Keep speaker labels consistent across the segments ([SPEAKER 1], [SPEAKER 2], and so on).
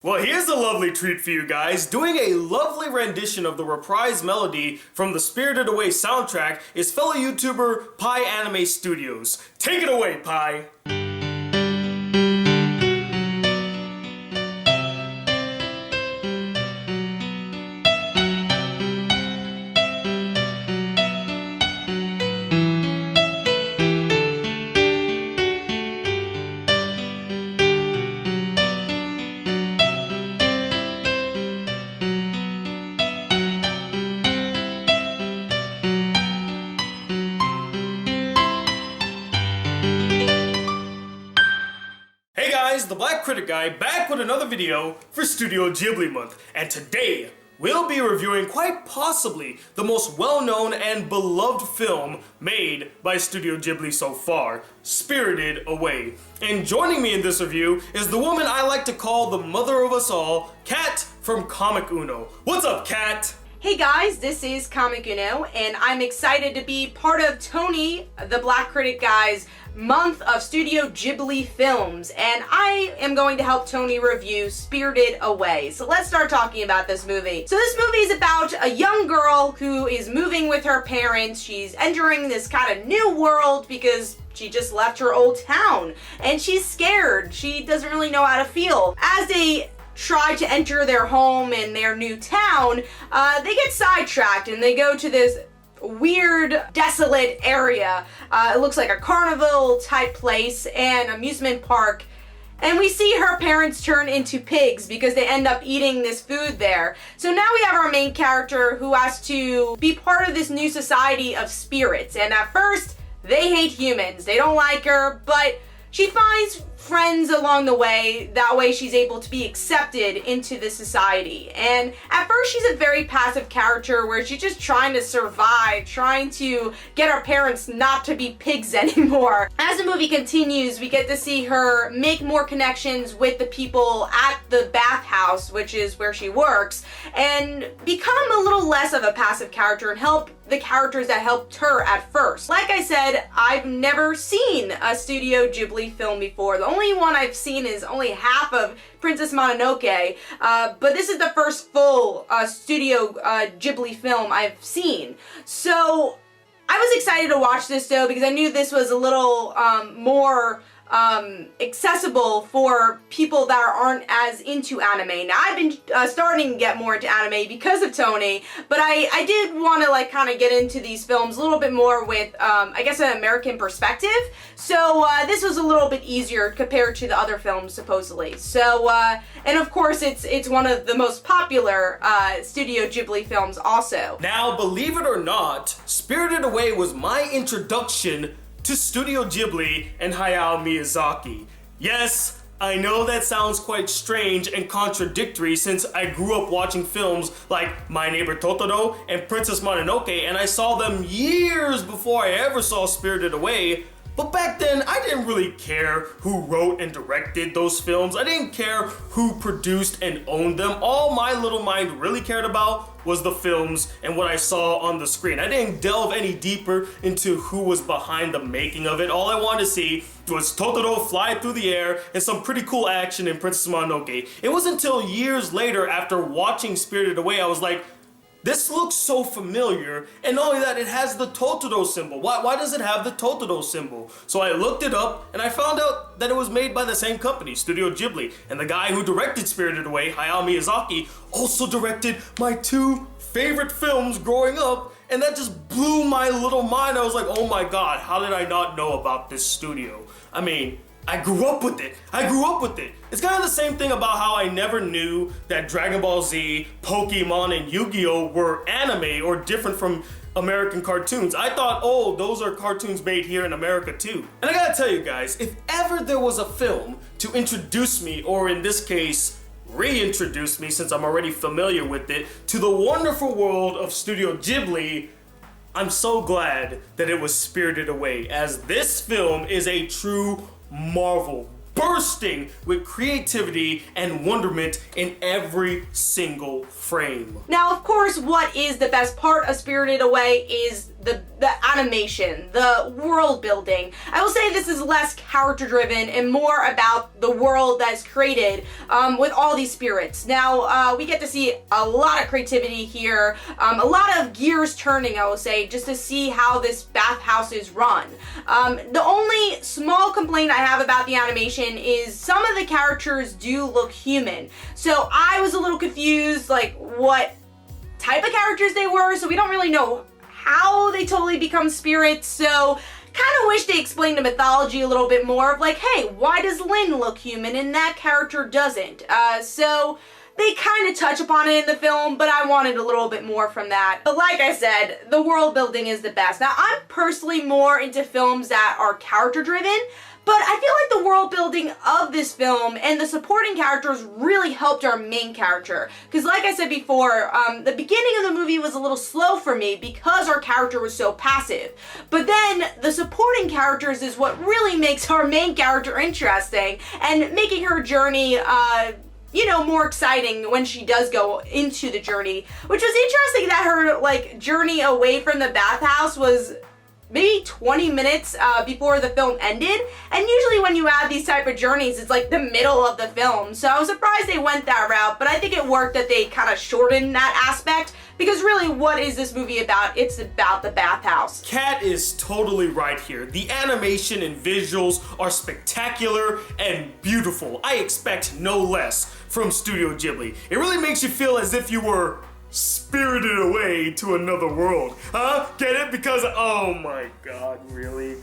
[SPEAKER 1] Well, here's a lovely treat for you guys. Doing a lovely rendition of the reprised melody from the Spirited Away soundtrack is fellow YouTuber PIANIME'S Studios. Take it away, Pi! Hey guys, the Black Critic Guy back with another video for Studio Ghibli month, and today we'll be reviewing quite possibly the most well-known and beloved film made by Studio Ghibli so far, Spirited Away. And joining me in this review is the woman I like to call the mother of us all, Kat from Comic Uno. What's up, Kat?
[SPEAKER 2] Hey guys, this is Comic Uno, and I'm excited to be part of Tony, the Black Critic Guy's month of Studio Ghibli films, and I am going to help Tony review Spirited Away. So let's start talking about this movie. So this movie is about a young girl who is moving with her parents. She's entering this kind of new world because she just left her old town, and she's scared. She doesn't really know how to feel. As they try to enter their home in their new town, they get sidetracked and they go to this weird, desolate area. It looks like a carnival type place and amusement park. And we see her parents turn into pigs because they end up eating this food there. So now we have our main character who has to be part of this new society of spirits. And at first, they hate humans. They don't like her, but she finds friends along the way. That way she's able to be accepted into the society. And at first she's a very passive character where she's just trying to survive, trying to get her parents not to be pigs anymore. As the movie continues, we get to see her make more connections with the people at the bathhouse, which is where she works, and become a little less of a passive character and help the characters that helped her at first. Like I said, I've never seen a Studio Ghibli film before. The only one I've seen is only half of Princess Mononoke, but this is the first full Studio Ghibli film I've seen. So I was excited to watch this though because I knew this was a little more accessible for people that aren't as into anime. Now I've been starting to get more into anime because of Tony, but I did want to like kind of get into these films a little bit more with I guess an American perspective. So this was a little bit easier compared to the other films supposedly. So and of course it's one of the most popular Studio Ghibli films also.
[SPEAKER 1] Now, believe it or not, Spirited Away was my introduction to Studio Ghibli and Hayao Miyazaki. Yes, I know that sounds quite strange and contradictory since I grew up watching films like My Neighbor Totoro and Princess Mononoke, and I saw them years before I ever saw Spirited Away. But back then, I didn't really care who wrote and directed those films. I didn't care who produced and owned them. All my little mind really cared about was the films and what I saw on the screen. I didn't delve any deeper into who was behind the making of it. All I wanted to see was Totoro fly through the air and some pretty cool action in Princess Mononoke. It wasn't until years later, after watching Spirited Away, I was like, this looks so familiar, and not only that, it has the Totoro symbol. Why does it have the Totoro symbol? So I looked it up, and I found out that it was made by the same company, Studio Ghibli. And the guy who directed Spirited Away, Hayao Miyazaki, also directed my two favorite films growing up, and that just blew my little mind. I was like, oh my god, how did I not know about this studio? I mean, I grew up with it. It's kind of the same thing about how I never knew that Dragon Ball Z, Pokemon, and Yu-Gi-Oh! Were anime or different from American cartoons. I thought, oh, those are cartoons made here in America too. And I gotta tell you guys, if ever there was a film to introduce me, or in this case, reintroduce me since I'm already familiar with it, to the wonderful world of Studio Ghibli, I'm so glad that it was Spirited Away, as this film is a true marvel, bursting with creativity and wonderment in every single frame.
[SPEAKER 2] Now, of course, what is the best part of Spirited Away is the animation, the world building. I will say this is less character driven and more about the world that's created with all these spirits. Now, we get to see a lot of creativity here, a lot of gears turning, I will say, just to see how this bathhouse is run. The only small complaint I have about the animation is some of the characters do look human. So I was a little confused, like what type of characters they were, so we don't really know how they totally become spirits. So kind of wish they explained the mythology a little bit more of like, hey, why does Lynn look human and that character doesn't? So they kind of touch upon it in the film, but I wanted a little bit more from that. But like I said, the world building is the best. Now, I'm personally more into films that are character driven, but I feel like the world building of this film and the supporting characters really helped our main character. Because like I said before, the beginning of the movie was a little slow for me because our character was so passive. But then the supporting characters is what really makes our main character interesting and making her journey you know, more exciting when she does go into the journey. Which was interesting that her, like, journey away from the bathhouse was maybe 20 minutes before the film ended. And usually when you add these type of journeys, it's like the middle of the film. So I was surprised they went that route, but I think it worked that they kind of shortened that aspect. Because really, what is this movie about? It's about the bathhouse.
[SPEAKER 1] Kat is totally right here. The animation and visuals are spectacular and beautiful. I expect no less from Studio Ghibli. It really makes you feel as if you were spirited away to another world. Huh? Get it? Because, oh my god, really?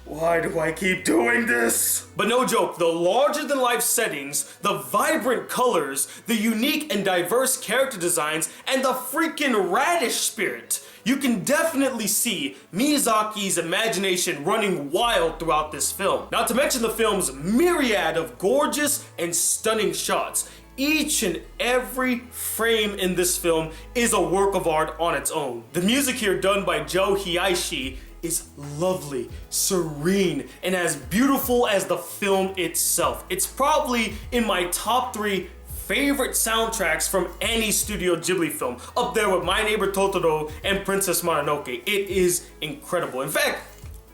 [SPEAKER 1] Why do I keep doing this? But no joke, the larger-than-life settings, the vibrant colors, the unique and diverse character designs, and the freaking radish spirit. You can definitely see Miyazaki's imagination running wild throughout this film. Not to mention the film's myriad of gorgeous and stunning shots. Each and every frame in this film is a work of art on its own. The music here, done by Joe Hisaishi, is lovely, serene, and as beautiful as the film itself. It's probably in my top 3 favorite soundtracks from any Studio Ghibli film, up there with My Neighbor Totoro and Princess Mononoke. It is incredible. In fact,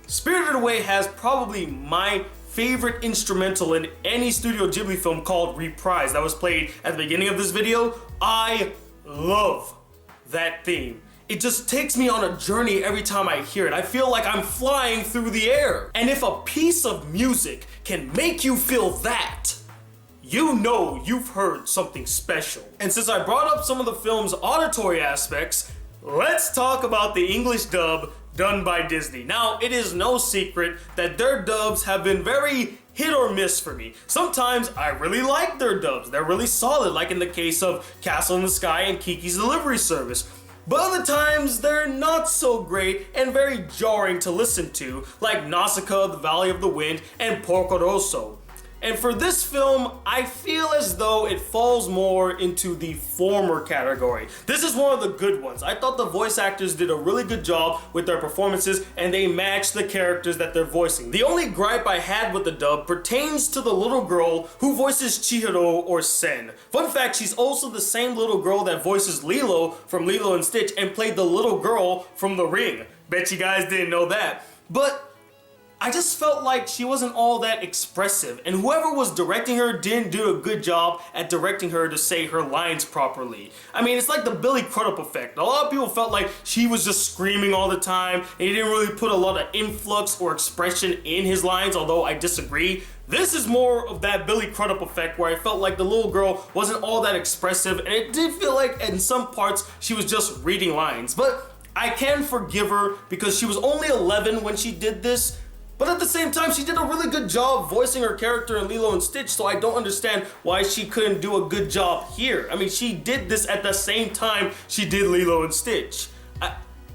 [SPEAKER 1] Spirited Away has probably my favorite instrumental in any Studio Ghibli film called Reprise that was played at the beginning of this video. I love that theme. It just takes me on a journey every time I hear it. I feel like I'm flying through the air. And if a piece of music can make you feel that, you know you've heard something special. And since I brought up some of the film's auditory aspects, let's talk about the English dub done by Disney. Now, it is no secret that their dubs have been very hit or miss for me. Sometimes I really like their dubs. They're really solid, like in the case of Castle in the Sky and Kiki's Delivery Service. But other times, they're not so great and very jarring to listen to, like Nausicaa, The Valley of the Wind, and Porco Rosso. And for this film, I feel as though it falls more into the former category. This is one of the good ones. I thought the voice actors did a really good job with their performances and they matched the characters that they're voicing. The only gripe I had with the dub pertains to the little girl who voices Chihiro or Sen. Fun fact, she's also the same little girl that voices Lilo from Lilo and Stitch and played the little girl from The Ring. Bet you guys didn't know that. But I just felt like she wasn't all that expressive, and whoever was directing her didn't do a good job at directing her to say her lines properly. I mean, it's like the Billy Crudup effect. A lot of people felt like she was just screaming all the time, and he didn't really put a lot of influx or expression in his lines, although I disagree. This is more of that Billy Crudup effect where I felt like the little girl wasn't all that expressive, and it did feel like in some parts she was just reading lines. But I can forgive her because she was only 11 when she did this. But at the same time, she did a really good job voicing her character in Lilo and Stitch, so I don't understand why she couldn't do a good job here. I mean, she did this at the same time she did Lilo and Stitch.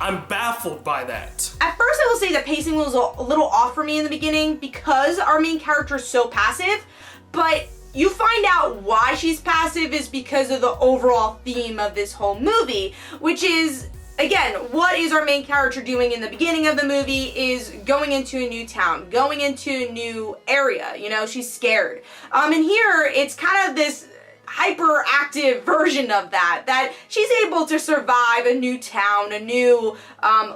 [SPEAKER 1] I'm baffled by that.
[SPEAKER 2] At first, I will say that pacing was a little off for me in the beginning because our main character is so passive, but you find out why she's passive is because of the overall theme of this whole movie, which is, again, what is our main character doing in the beginning of the movie is going into a new town, going into a new area, you know, she's scared. And here, it's kind of this hyperactive version of that she's able to survive a new town, a new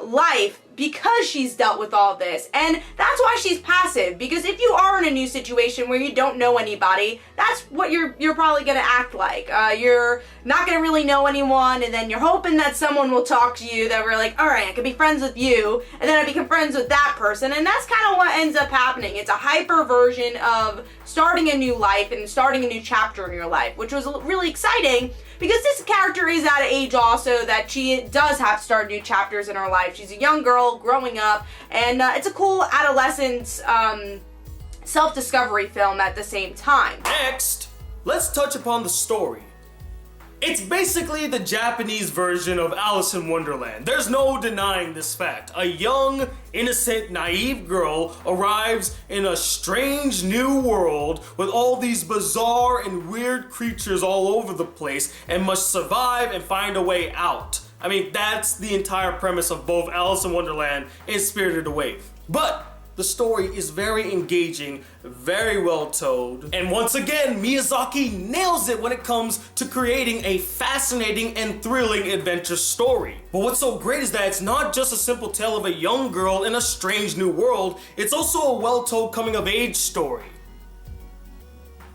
[SPEAKER 2] life, because she's dealt with all this. And that's why she's passive, because if you are in a new situation where you don't know anybody, that's what you're probably gonna act like. You're not gonna really know anyone, and then you're hoping that someone will talk to you, that we're like, all right, I can be friends with you, and then I become friends with that person, and that's kind of what ends up happening. It's a hyper version of starting a new life and starting a new chapter in your life, which was really exciting, because this character is at an age also that she does have to start new chapters in her life. She's a young girl growing up, and it's a cool adolescence self-discovery film at the same time.
[SPEAKER 1] Next, let's touch upon the story. It's basically the Japanese version of Alice in Wonderland. There's no denying this fact. A young, innocent, naive girl arrives in a strange new world with all these bizarre and weird creatures all over the place and must survive and find a way out. I mean, that's the entire premise of both Alice in Wonderland and Spirited Away. But the story is very engaging, very well told, and once again, Miyazaki nails it when it comes to creating a fascinating and thrilling adventure story. But what's so great is that it's not just a simple tale of a young girl in a strange new world, it's also a well-told coming-of-age story.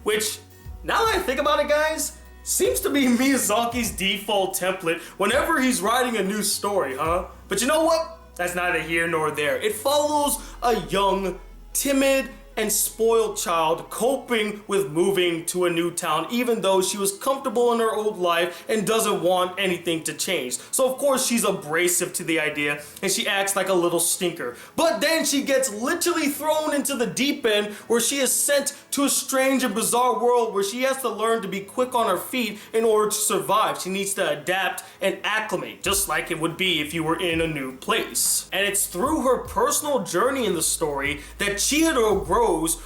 [SPEAKER 1] Which, now that I think about it, guys, seems to be Miyazaki's default template whenever he's writing a new story, huh? But you know what? That's neither here nor there. It follows a young, timid, and spoiled child coping with moving to a new town, even though she was comfortable in her old life and doesn't want anything to change. So of course she's abrasive to the idea and she acts like a little stinker. But then she gets literally thrown into the deep end, where she is sent to a strange and bizarre world where she has to learn to be quick on her feet in order to survive. She needs to adapt and acclimate, just like it would be if you were in a new place. And it's through her personal journey in the story that Chihiro grows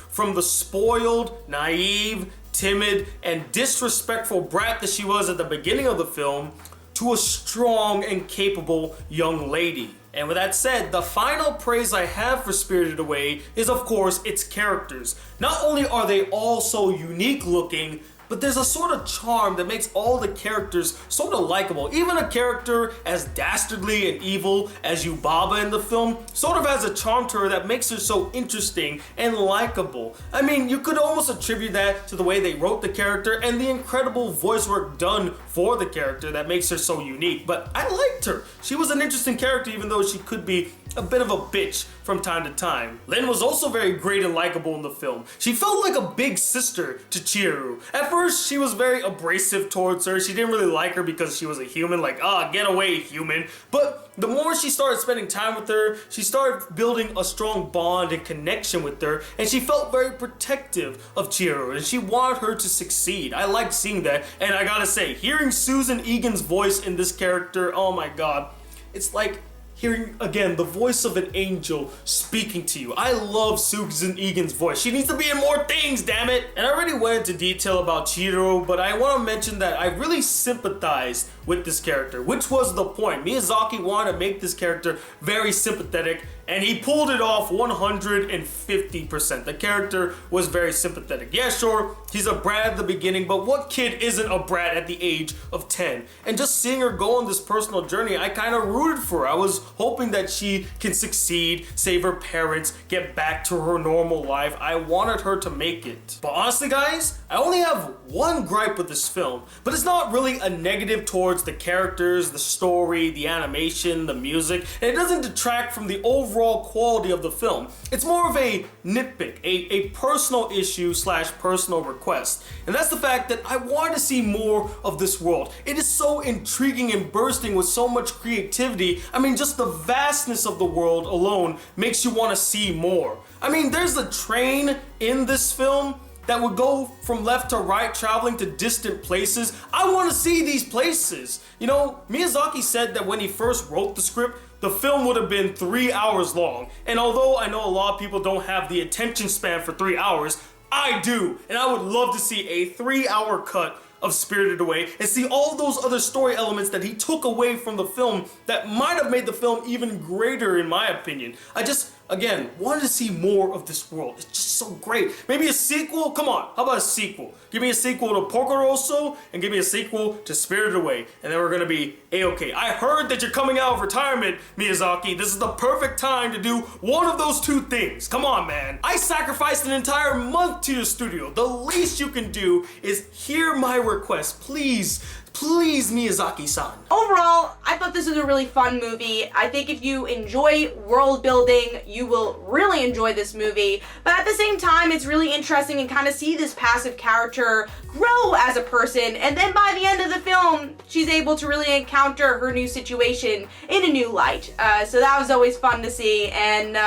[SPEAKER 1] from the spoiled, naive, timid, and disrespectful brat that she was at the beginning of the film to a strong and capable young lady. And with that said, the final praise I have for Spirited Away is, of course, its characters. Not only are they all so unique looking, but there's a sort of charm that makes all the characters sort of likable. Even a character as dastardly and evil as Yubaba in the film sort of has a charm to her that makes her so interesting and likable. I mean, you could almost attribute that to the way they wrote the character and the incredible voice work done for the character that makes her so unique. But I liked her. She was an interesting character, even though she could be a bit of a bitch from time to time. Lin was also very great and likable in the film. She felt like a big sister to Chihiro. At first, she was very abrasive towards her. She didn't really like her because she was a human, like, get away, human. But the more she started spending time with her, she started building a strong bond and connection with her, and she felt very protective of Chihiro, and she wanted her to succeed. I liked seeing that, and I gotta say, hearing Susan Egan's voice in this character, oh my god, it's like hearing, again, the voice of an angel speaking to you. I love Susan Egan's voice. She needs to be in more things, damn it! And I already went into detail about Chihiro, but I want to mention that I really sympathized with this character, which was the point. Miyazaki wanted to make this character very sympathetic, and he pulled it off 150%. The character was very sympathetic. Yeah, sure, he's a brat at the beginning, but what kid isn't a brat at the age of 10? And just seeing her go on this personal journey, I kind of rooted for her. I was hoping that she can succeed, save her parents, get back to her normal life. I wanted her to make it. But honestly, guys, I only have one gripe with this film, but it's not really a negative towards the characters, the story, the animation, the music, and it doesn't detract from the overall quality of the film. It's more of a nitpick, a personal issue slash personal request, and that's the fact that I want to see more of this world. It is so intriguing and bursting with so much creativity. I mean, just the vastness of the world alone makes you want to see more. I mean, there's a train in this film that would go from left to right, traveling to distant places. I want to see these places. You know, Miyazaki said that when he first wrote the script, the film would have been 3 hours long. And although I know a lot of people don't have the attention span for 3 hours, I do. And I would love to see a 3-hour cut of Spirited Away and see all those other story elements that he took away from the film that might have made the film even greater, in my opinion. I just again, wanted to see more of this world. It's just so great. Maybe a sequel? Come on, how about a sequel? Give me a sequel to Porco Rosso and give me a sequel to Spirited Away, and then we're gonna be A-okay. I heard that you're coming out of retirement, Miyazaki. This is the perfect time to do one of those two things. Come on, man. I sacrificed an entire month to your studio. The least you can do is hear my request. Please, please, Miyazaki-san.
[SPEAKER 2] Overall, I thought this was a really fun movie. I think if you enjoy world building, you will really enjoy this movie. But at the same time, it's really interesting and kind of see this passive character grow as a person. And then by the end of the film, she's able to really encounter her new situation in a new light. So that was always fun to see. And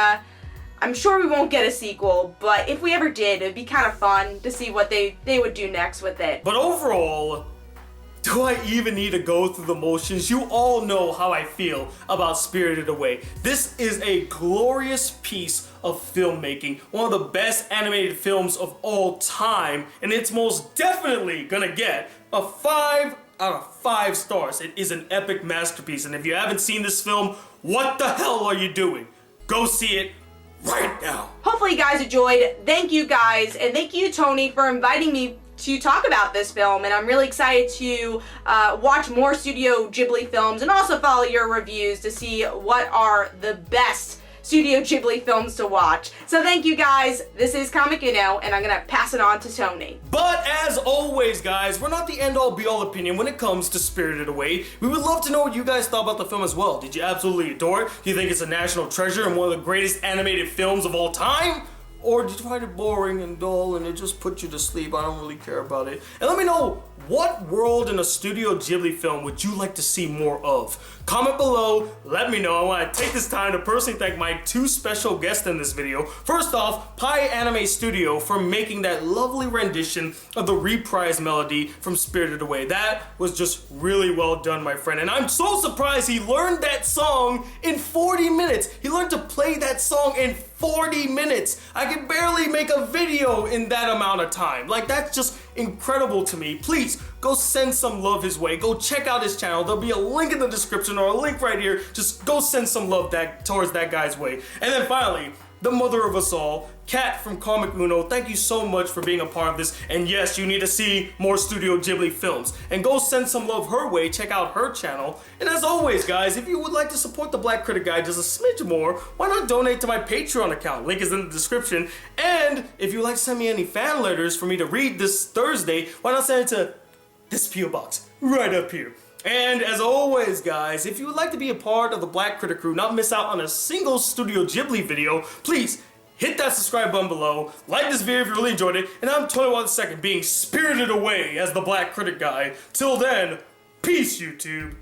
[SPEAKER 2] I'm sure we won't get a sequel, but if we ever did, it'd be kind of fun to see what they would do next with it.
[SPEAKER 1] But overall, do I even need to go through the motions? You all know how I feel about Spirited Away. This is a glorious piece of filmmaking, one of the best animated films of all time, and it's most definitely gonna get a 5 out of 5 stars. It is an epic masterpiece, and if you haven't seen this film, what the hell are you doing? Go see it right now.
[SPEAKER 2] Hopefully you guys enjoyed. Thank you guys, and thank you, Tony, for inviting me to talk about this film, and I'm really excited to watch more Studio Ghibli films and also follow your reviews to see what are the best Studio Ghibli films to watch. So thank you guys. This is Comic Uno, and I'm gonna pass it on to Tony.
[SPEAKER 1] But as always, guys, we're not the end-all be-all opinion when it comes to Spirited Away. We would love to know what you guys thought about the film as well. Did you absolutely adore it? Do you think it's a national treasure and one of the greatest animated films of all time? Or did you find it boring and dull and it just put you to sleep? I don't really care about it. And let me know, what world in a Studio Ghibli film would you like to see more of? Comment below, let me know. I want to take this time to personally thank my 2 special guests in this video. First off, PIANIME'S Studio for making that lovely rendition of the reprise melody from Spirited Away. That was just really well done, my friend. And I'm so surprised he learned that song in 40 minutes. He learned to play that song in 40 minutes. I could barely make a video in that amount of time. Like, that's just incredible to me. Please go send some love his way. Go check out his channel. There'll be a link in the description or a link right here. Just go send some love towards that guy's way. And then finally, the mother of us all, Kat from Comic Uno, thank you so much for being a part of this. And yes, you need to see more Studio Ghibli films. And go send some love her way, check out her channel. And as always, guys, if you would like to support the Black Critic Guy just a smidge more, why not donate to my Patreon account? Link is in the description. And if you'd like to send me any fan letters for me to read this Thursday, why not send it to this PO box right up here. And as always, guys, if you would like to be a part of the Black Critic crew, not miss out on a single Studio Ghibli video, please hit that subscribe button below, like this video if you really enjoyed it, and I'm 21 being spirited away as the Black Critic Guy. Till then, peace, YouTube.